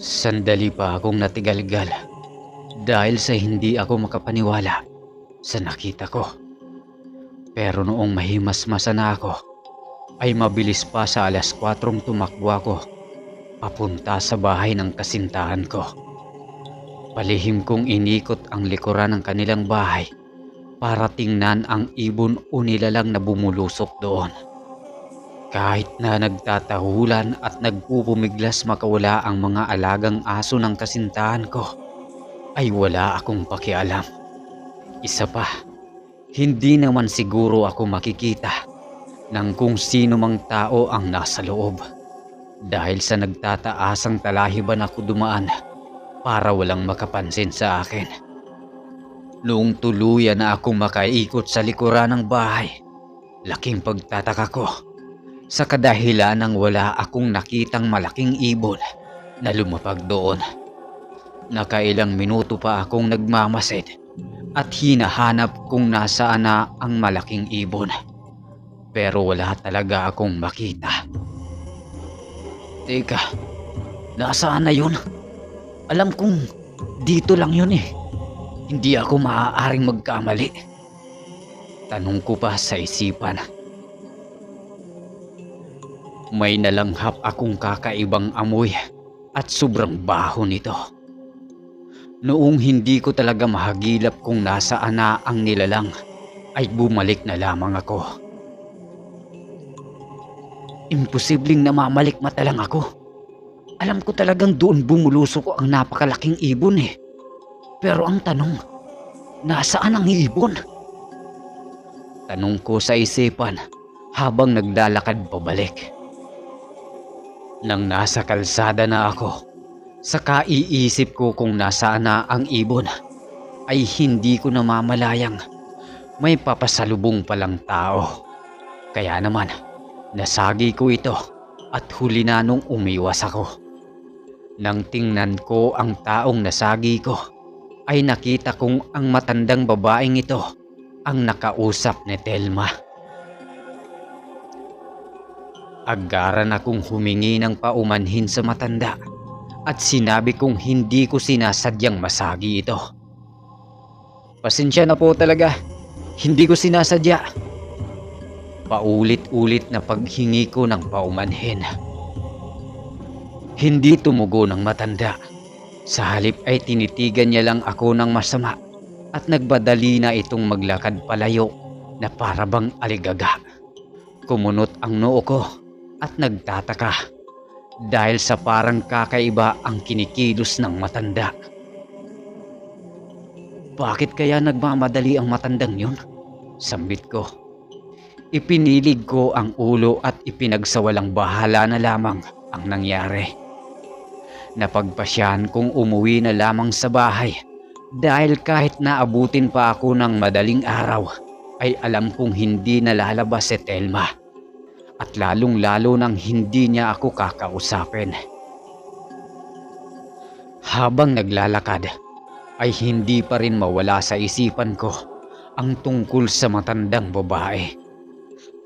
Sandali pa akong natigalgal dahil sa hindi ako makapaniwala sa nakita ko. Pero noong mahimasmasa na ako, ay mabilis pa sa 4:00 tumakbo ako papunta sa bahay ng kasintahan ko. Palihim kong inikot ang likuran ng kanilang bahay para tingnan ang ibon o nilalang na bumulusok doon. Kahit na nagtatahulan at nagpupumiglas makawala ang mga alagang aso ng kasintahan ko, ay wala akong pakialam. Isa pa, hindi naman siguro ako makikita ng kung sino mang tao ang nasa loob dahil sa nagtataasang talahiban ako dumaan para walang makapansin sa akin. Noong tuluyan na akong makaikot sa likuran ng bahay, laking pagtataka ko sa kadahilan ng wala akong nakitang malaking ibon na lumapag doon. Nakailang minuto pa akong nagmamasid at hinahanap kung nasaan na ang malaking ibon. Pero wala talaga akong makita. Teka, nasaan na yun? Alam kong dito lang yun eh. Hindi ako maaaring magkamali. Tanong ko pa sa isipan. May nalanghap akong kakaibang amoy at sobrang baho nito. Noong hindi ko talaga mahagilap kung nasaan na ang nilalang, ay bumalik na lamang ako. Imposibleng namamalikmata lang ako. Alam ko talagang doon bumulusok ang napakalaking ibon eh. Pero ang tanong, nasaan ang ibon? Tanong ko sa isipan habang naglalakad pabalik. Nang nasa kalsada na ako, sa kaiisip ko kung nasaan na ang ibon, ay hindi ko namamalayang may papasalubong palang tao. Kaya naman, nasagi ko ito at huli na nung umiwas ako. Nang tingnan ko ang taong nasagi ko, ay nakita kong ang matandang babaeng ito ang nakausap ni Telma. Agaran akong humingi ng paumanhin sa matanda at sinabi kong hindi ko sinasadyang masagi ito. Pasensya na po talaga, hindi ko sinasadya. Paulit-ulit na paghingi ko ng paumanhin. Hindi tumugon ng matanda. Sa halip ay tinitigan niya lang ako ng masama at nagbadali na itong maglakad palayo na parabang aligaga. Kumunot ang noo ko at nagtataka dahil sa parang kakaiba ang kinikilos ng matanda. Bakit kaya nagmamadali ang matandang yun? Sambit ko. Ipinilig ko ang ulo at ipinagsawalang bahala na lamang ang nangyari. Napagpasyahan kong umuwi na lamang sa bahay dahil kahit naabutin pa ako ng madaling araw ay alam kong hindi nalalabas si Telma at lalong lalo nang hindi niya ako kakausapin. Habang naglalakad ay hindi pa rin mawala sa isipan ko ang tungkol sa matandang babae.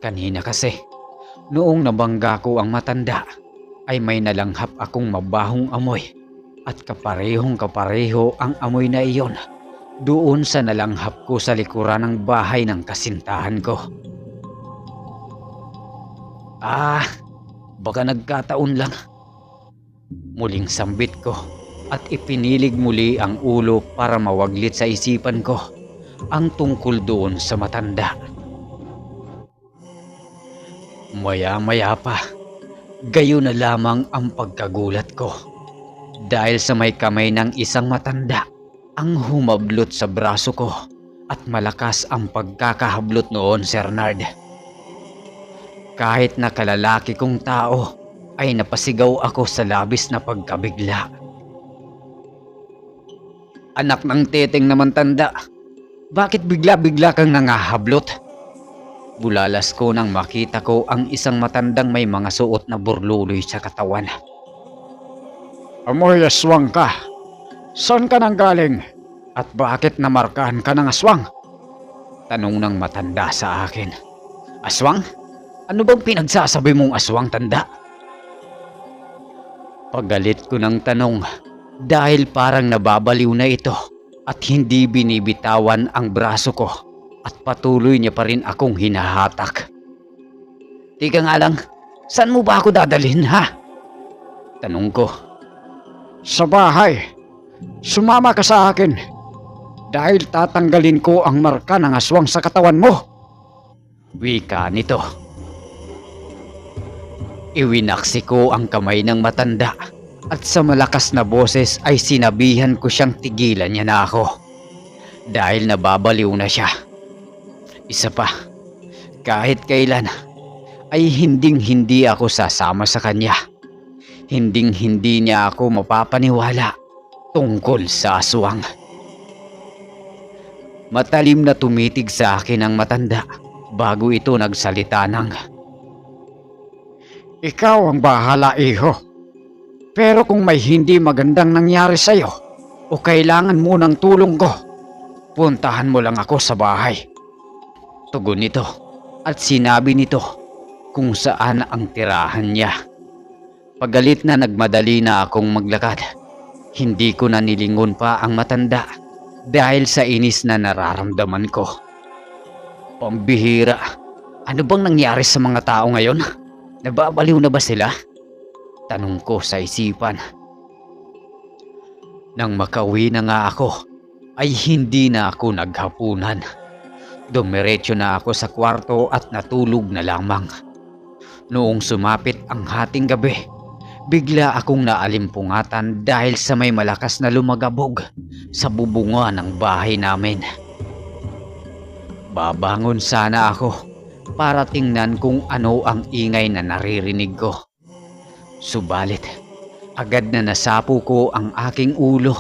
Kanina kasi, noong nabangga ko ang matanda, ay may nalanghap akong mabahong amoy at kaparehong-kapareho ang amoy na iyon doon sa nalanghap ko sa likuran ng bahay ng kasintahan ko. Baka nagkataon lang. Muling sambit ko at ipinilig muli ang ulo para mawaglit sa isipan ko ang tungkol doon sa matanda. Maya-maya pa, gayon na lamang ang pagkagulat ko dahil sa may kamay ng isang matanda ang humablot sa braso ko at malakas ang pagkakahablot noon, Sir Nard. Kahit na kalalaki kong tao ay napasigaw ako sa labis na pagkabigla. Anak ng teteng naman tanda, bakit bigla-bigla kang nangahablot? Bulalas ko nang makita ko ang isang matandang may mga suot na burluloy sa katawan. Amoy aswang ka. Saan ka nang galing? At bakit namarkahan ka ng aswang? Tanong ng matanda sa akin. Aswang? Ano bang pinagsasabi mong aswang, tanda? Pagalit ko ng tanong dahil parang nababaliw na ito at hindi binibitawan ang braso ko at patuloy niya pa rin akong hinahatak. Tika nga lang, saan mo ba ako dadalhin ha? Tanong ko. Sa bahay. Sumama ka sa akin. Dahil tatanggalin ko ang marka ng aswang sa katawan mo. Wika nito. Iwinaksi ko ang kamay ng matanda at sa malakas na boses ay sinabihan ko siyang tigilan niya na ako. Dahil nababaliw na siya. Isa pa, kahit kailan ay hinding-hindi ako sasama sa kanya. Hinding-hindi niya ako mapapaniwala tungkol sa aswang. Matalim na tumitig sa akin ang matanda bago ito nagsalita ng, Ikaw ang bahala, iho. Pero kung may hindi magandang nangyari sa'yo o kailangan mo ng tulong ko, puntahan mo lang ako sa bahay. Tugon nito at sinabi nito kung saan ang tirahan niya. Pagalit na nagmadali na akong maglakad. Hindi ko na nilingon pa ang matanda dahil sa inis na nararamdaman ko. Pambihira, ano bang nangyari sa mga tao ngayon? Nababaliw na ba sila? Tanong ko sa isipan. Nang makauwi na nga ako, ay hindi na ako naghapunan. Dumiretso na ako sa kwarto at natulog na lamang. Noong sumapit ang hating gabi, bigla akong naalimpungatan dahil sa may malakas na lumagabog sa bubunga ng bahay namin. Babangon sana ako para tingnan kung ano ang ingay na naririnig ko. Subalit, agad na nasapo ko ang aking ulo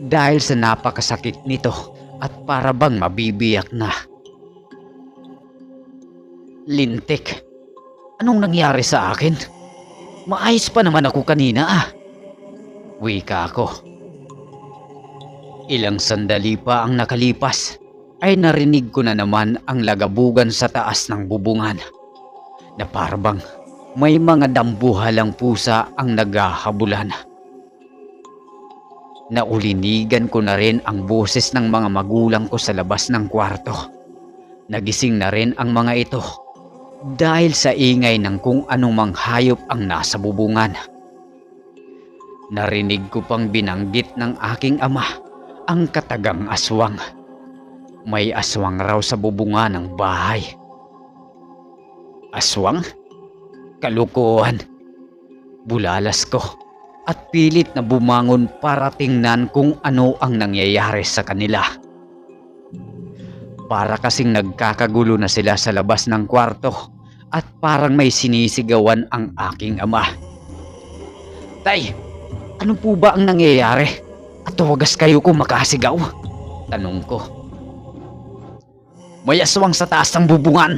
dahil sa napakasakit nito at para bang mabibiyak na. Lintik, anong nangyari sa akin? Maayos pa naman ako kanina ah. Wika ako. Ilang sandali pa ang nakalipas ay narinig ko na naman ang lagabugan sa taas ng bubungan na parabang may mga dambuhalang pusa ang naghahabulan. Naulinigan ko na rin ang boses ng mga magulang ko sa labas ng kwarto. Nagising na rin ang mga ito dahil sa ingay ng kung anumang hayop ang nasa bubungan. Narinig ko pang binanggit ng aking ama ang katagang aswang. May aswang raw sa bubunga ng bahay. Aswang? Kalukuhan. Bulalas ko at pilit na bumangon para tingnan kung ano ang nangyayari sa kanila. Para kasing nagkakagulo na sila sa labas ng kwarto at parang may sinisigawan ang aking ama. Tay, ano po ba ang nangyayari? At wagas kayo kung makasigaw? Tanong ko. May aswang sa taas ng bubungan.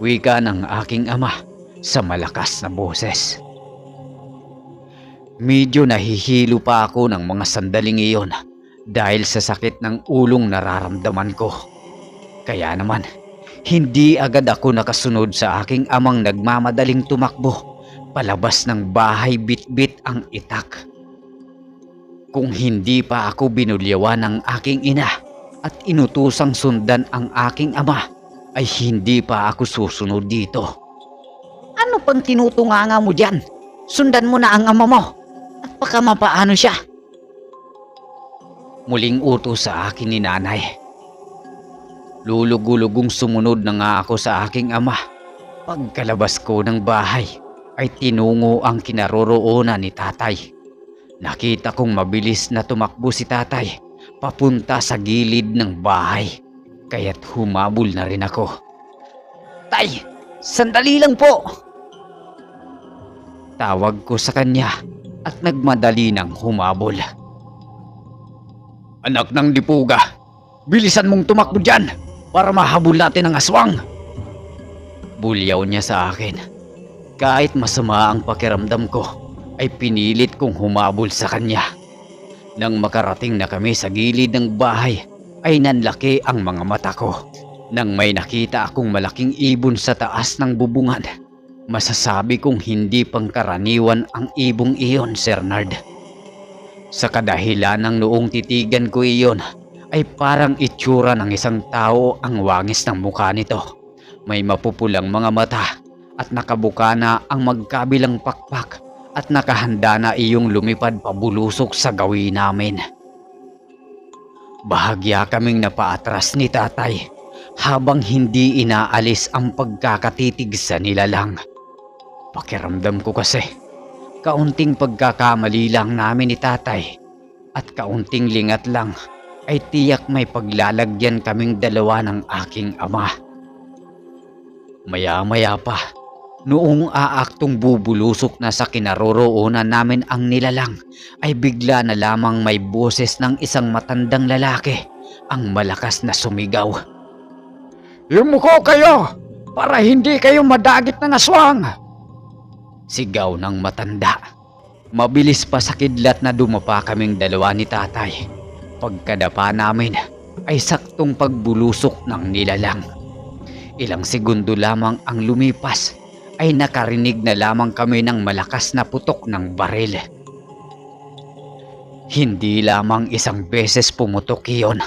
Wika ng aking ama sa malakas na boses. Medyo nahihilo pa ako ng mga sandaling iyon dahil sa sakit ng ulong nararamdaman ko. Kaya naman, hindi agad ako nakasunod sa aking amang nagmamadaling tumakbo palabas ng bahay bit-bit ang itak. Kung hindi pa ako binulyawan ng aking ina at inutusang sundan ang aking ama, ay hindi pa ako susunod dito. Ano pang tinutunganga mo dyan? Sundan mo na ang ama mo at baka mapaano siya. Muling utos sa akin ni nanay. Lulugulugong sumunod na nga ako sa aking ama. Pagkalabas ko ng bahay ay tinungo ang kinaroroonan ni tatay. Nakita kong mabilis na tumakbo si tatay papunta sa gilid ng bahay. Kaya't humabol na rin ako. Tay, sandali lang po! Tawag ko sa kanya at nagmadali ng humabol. Anak ng dipuga, bilisan mong tumakbo dyan para mahabol natin ang aswang. Bulyaw niya sa akin. Kahit masama ang pakiramdam ko, ay pinilit kong humabol sa kanya. Nang makarating na kami sa gilid ng bahay, ay nanlaki ang mga mata ko. Nang may nakita akong malaking ibon sa taas ng bubungan, Masasabi kong hindi pangkaraniwan ang ibong iyon, Sir Nard. Sa kadahilan ng noong titigan ko iyon ay parang itsura ng isang tao ang wangis ng mukha nito. May mapupulang mga mata at nakabuka na ang magkabilang pakpak at nakahanda na iyong lumipad pabulusok sa gawin namin. Bahagya kaming napaatras ni tatay habang hindi inaalis ang pagkakatitig sa nilalang. Pakiramdam ko kasi, kaunting pagkakamali lang namin ni tatay at kaunting lingat lang ay tiyak may paglalagyan kaming dalawa ng aking ama. Maya-maya pa, noong aaktong bubulusok na sa kinaroroonan namin ang nilalang, ay bigla na lamang may boses ng isang matandang lalaki ang malakas na sumigaw. Yumuko kayo para hindi kayo madagit ng aswang! Sigaw ng matanda. Mabilis pa sa kidlat na dumapa kaming dalawa ni tatay. Pagkadapa namin ay saktong pagbulusok ng nilalang. Ilang segundo lamang ang lumipas ay nakarinig na lamang kami ng malakas na putok ng baril. Hindi lamang isang beses pumutok iyon,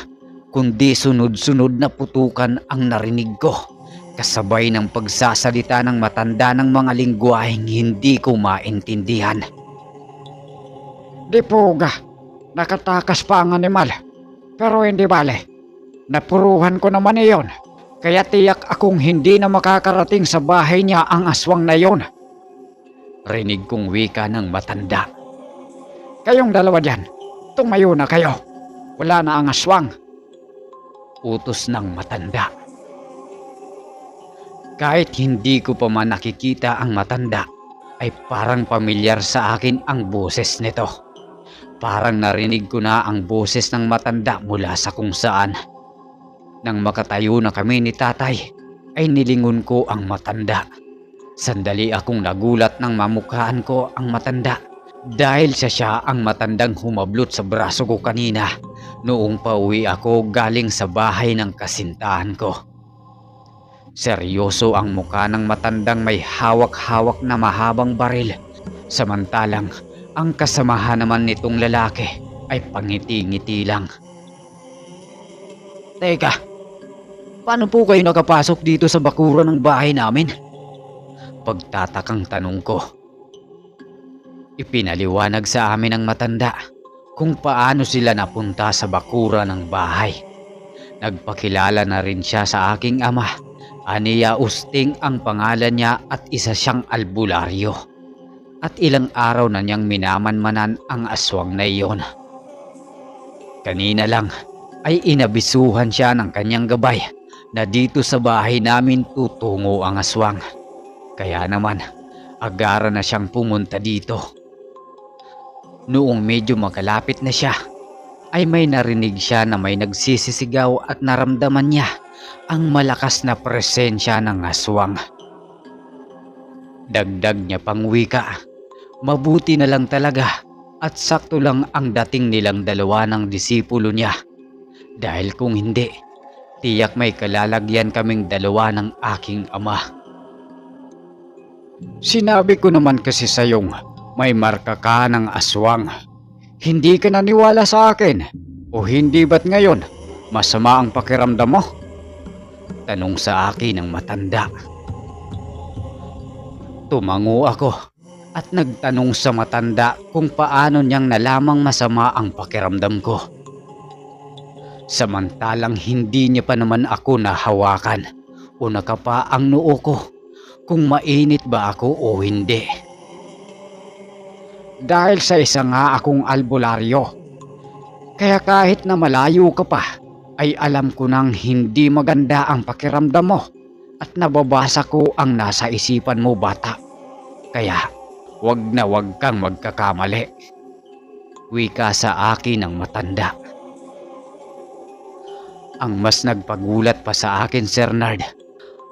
kundi sunod-sunod na putukan ang narinig ko. Kasabay ng pagsasalita ng matanda ng mga lingwaheng hindi ko maintindihan. Di puga, nakatakas pa ang animal. Pero hindi bale, napuruhan ko naman iyon. Kaya tiyak akong hindi na makakarating sa bahay niya ang aswang na iyon. Rinig kong wika ng matanda. Kayong dalawa dyan, tumayo na kayo. Wala na ang aswang. Utos ng matanda. Kahit hindi ko pa man nakikita ang matanda, ay parang pamilyar sa akin ang boses nito. Parang narinig ko na ang boses ng matanda mula sa kung saan. Nang makatayo na kami ni tatay, ay nilingon ko ang matanda. Sandali akong nagulat nang mamukhaan ko ang matanda dahil siya ang matandang humablot sa braso ko kanina noong pauwi ako galing sa bahay ng kasintahan ko. Seryoso ang mukha ng matandang may hawak-hawak na mahabang baril. Samantalang ang kasamahan naman nitong lalaki ay pangiti-ngiti lang. Teka, paano po kayo nakapasok dito sa bakuran ng bahay namin? Pagtatakang tanong ko. Ipinaliwanag sa amin ng matanda kung paano sila napunta sa bakura ng bahay. Nagpakilala na rin siya sa aking ama. Aniya Usting ang pangalan niya at isa siyang albularyo. At ilang araw na niyang minamanmanan ang aswang na iyon. Kanina lang ay inabisuhan siya ng kanyang gabay na dito sa bahay namin tutungo ang aswang. Kaya naman, agara na siyang pumunta dito. Noong medyo makalapit na siya, ay may narinig siya na may nagsisisigaw at naramdaman niya ang malakas na presensya ng aswang. Dagdag niya pang wika, mabuti na lang talaga at sakto lang ang dating nilang dalawa ng disipulo niya. Dahil kung hindi, tiyak may kalalagyan kaming dalawa ng aking ama. Sinabi ko naman kasi sayong may marka ka ng aswang. Hindi ka naniwala sa akin o hindi ba't ngayon masama ang pakiramdam mo? Tanong sa akin ng matanda. Tumango ako at nagtanong sa matanda kung paano niyang nalamang masama ang pakiramdam ko. Samantalang hindi niya pa naman ako nahawakan o nakapa ang noo ko kung mainit ba ako o hindi. Dahil sa isa nga akong albularyo, kaya kahit na malayo ka pa, ay alam ko nang hindi maganda ang pakiramdam mo at nababasa ko ang nasa isipan mo, bata. Kaya wag na wag kang magkakamali. Wika sa akin ng matanda. Ang mas nagpagulat pa sa akin, Sir Nard,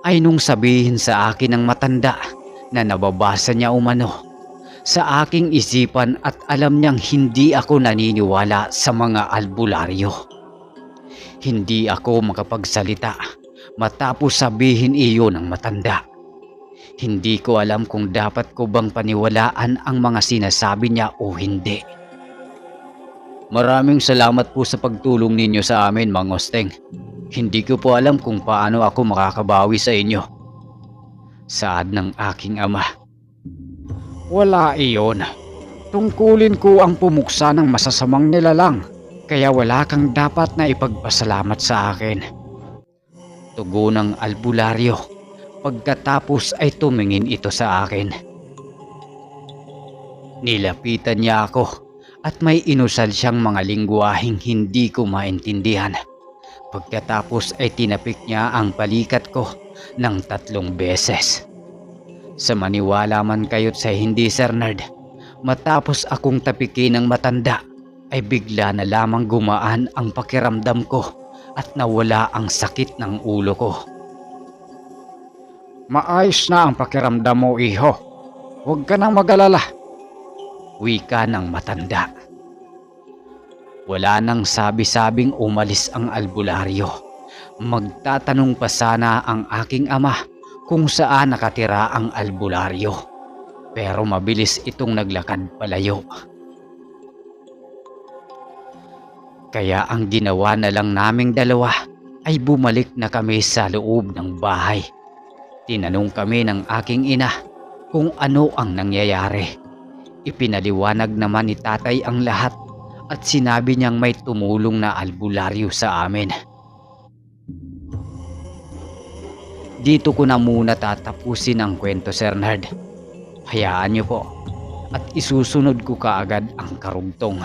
ay nung sabihin sa akin ng matanda na nababasa niya umano sa aking isipan at alam niyang hindi ako naniniwala sa mga albularyo. Hindi ako makapagsalita matapos sabihin iyon ng matanda. Hindi ko alam kung dapat ko bang paniwalaan ang mga sinasabi niya o hindi. Maraming salamat po sa pagtulong ninyo sa amin, Mang Osteng. Hindi ko po alam kung paano ako makakabawi sa inyo. Saad ng aking ama. Wala iyon. Tungkulin ko ang pumuksa ng masasamang nilalang, kaya wala kang dapat na ipagpasalamat sa akin. Tugon ng albularyo. Pagkatapos ay tumingin ito sa akin. Nilapitan niya ako at may inusal siyang mga lingwaheng hindi ko maintindihan. Pagkatapos ay tinapik niya ang balikat ko ng 3 beses. Sa maniwala man kayo't sa hindi, Sir Nerd, matapos akong tapikin ng matanda ay bigla na lamang gumaan ang pakiramdam ko at nawala ang sakit ng ulo ko. Maayos na ang pakiramdam mo, iho. Huwag ka nang mag-alala. Wika ng matanda. Wala nang sabi-sabing umalis ang albularyo. Magtatanong pa sana ang aking ama kung saan nakatira ang albularyo. Pero mabilis itong naglakad palayo. Kaya ang ginawa na lang naming dalawa ay bumalik na kami sa loob ng bahay. Tinanong kami ng aking ina kung ano ang nangyayari. Ipinaliwanag naman ni tatay ang lahat at sinabi niyang may tumulong na albularyo sa amin. Dito ko na muna tatapusin ang kwento, Sir Nerd. Hayaan niyo po at isusunod ko kaagad ang karugtong.